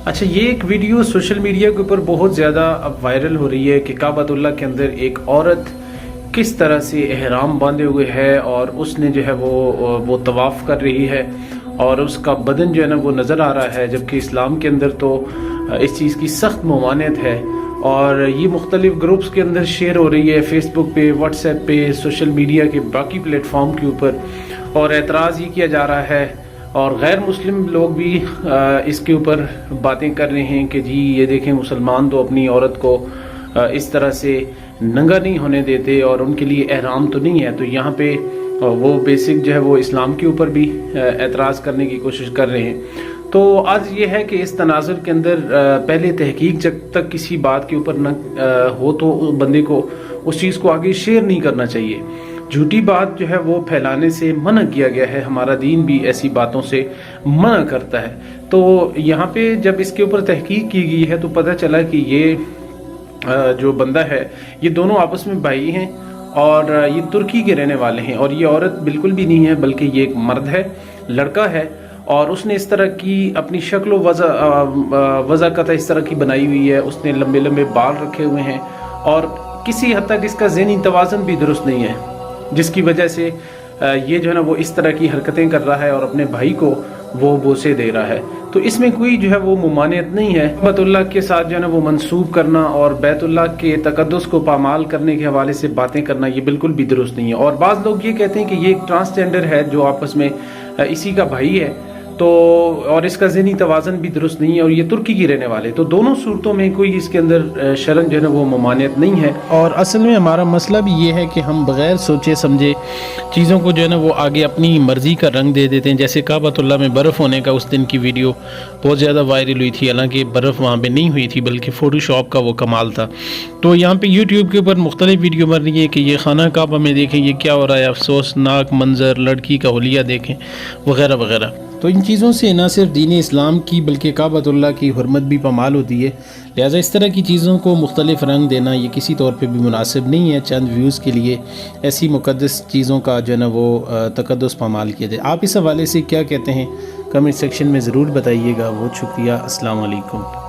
अच्छा, ये एक वीडियो सोशल मीडिया के ऊपर बहुत ज़्यादा अब वायरल हो रही है कि काबतुल्लाह के अंदर एक औरत किस तरह से एहराम बांधे हुए है और उसने जो है वो तवाफ़ कर रही है और उसका बदन जो है ना वो नज़र आ रहा है, जबकि इस्लाम के अंदर तो इस चीज़ की सख्त ममानियत है। और ये मुख्तलिफ ग्रुप्स के अंदर शेयर हो रही है, फेसबुक पे, व्हाट्सएप पे, सोशल मीडिया के बाकी प्लेटफॉर्म के ऊपर, और एतराज़ ये किया जा रहा है और गैर मुस्लिम लोग भी इसके ऊपर बातें कर रहे हैं कि जी ये देखें, मुसलमान तो अपनी औरत को इस तरह से नंगा नहीं होने देते और उनके लिए एहराम तो नहीं है। तो यहाँ पे वो बेसिक जो है वो इस्लाम के ऊपर भी एतराज़ करने की कोशिश कर रहे हैं। तो आज ये है कि इस तनाज़ुर के अंदर पहले तहकीक जब तक किसी बात के ऊपर न हो तो बंदे को उस चीज़ को आगे शेयर नहीं करना चाहिए। झूठी बात जो है वो फैलाने से मना किया गया है, हमारा दीन भी ऐसी बातों से मना करता है। तो यहाँ पे जब इसके ऊपर तहकीक की गई है तो पता चला कि ये जो बंदा है ये दोनों आपस में भाई हैं और ये तुर्की के रहने वाले हैं, और ये औरत बिल्कुल भी नहीं है बल्कि ये एक मर्द है, लड़का है। और उसने इस तरह की अपनी शक्ल वज़ाकत इस तरह की बनाई हुई है, उसने लंबे लंबे बाल रखे हुए हैं और किसी हद तक इसका ज़हनी तवाज़ुन भी दुरुस्त नहीं है, जिसकी वजह से ये जो है ना वो इस तरह की हरकतें कर रहा है और अपने भाई को वो बोसे दे रहा है। तो इसमें कोई जो है वो मुमानियत नहीं है। बैतुल्लाह के साथ जो है ना वो मंसूब करना और बैतुल्लाह के तकद्दुस को पामाल करने के हवाले से बातें करना ये बिल्कुल भी दुरुस्त नहीं है। और बाज़ लोग ये कहते हैं कि ये एक ट्रांसजेंडर है जो आपस में इसी का भाई है, तो और इसका ज़हनी तवाज़ुन भी दुरुस्त नहीं है और ये तुर्की की रहने वाले। तो दोनों सूरतों में कोई इसके अंदर शरन जो है ना वो ममानियत नहीं है। और असल में हमारा मसला भी ये है कि हम बग़ैर सोचे समझे चीज़ों को जो है ना वो आगे अपनी मर्ज़ी का रंग दे देते हैं। जैसे काबतुल्लाह में बर्फ़ होने का उस दिन की वीडियो बहुत ज़्यादा वायरल हुई थी, हालांकि बर्फ़ वहाँ पे नहीं हुई थी बल्कि फ़ोटोशॉप का वो कमाल था। तो यहाँ पे यूट्यूब के ऊपर मुख्तलिफ वीडियो बन रही है कि ये खाना काबा में देखें ये क्या हो रहा है, अफसोसनाक मंज़र, लड़की का हुलिया देखें, वगैरह वगैरह। तो इन चीज़ों से न सिर्फ दीन इस्लाम की बल्कि काबतुल्लाह की हुर्मत भी पामाल होती है। लिहाजा इस तरह की चीज़ों को मुख्तलिफ रंग देना ये किसी तौर पे भी मुनासिब नहीं है। चंद व्यूज़ के लिए ऐसी मुक़द्दस चीज़ों का जो है ना वो तकद्दुस पामाल किया जाए। आप इस हवाले से क्या कहते हैं, कमेंट सेक्शन में ज़रूर बताइएगा। बहुत शुक्रिया। अस्सलाम वालेकुम।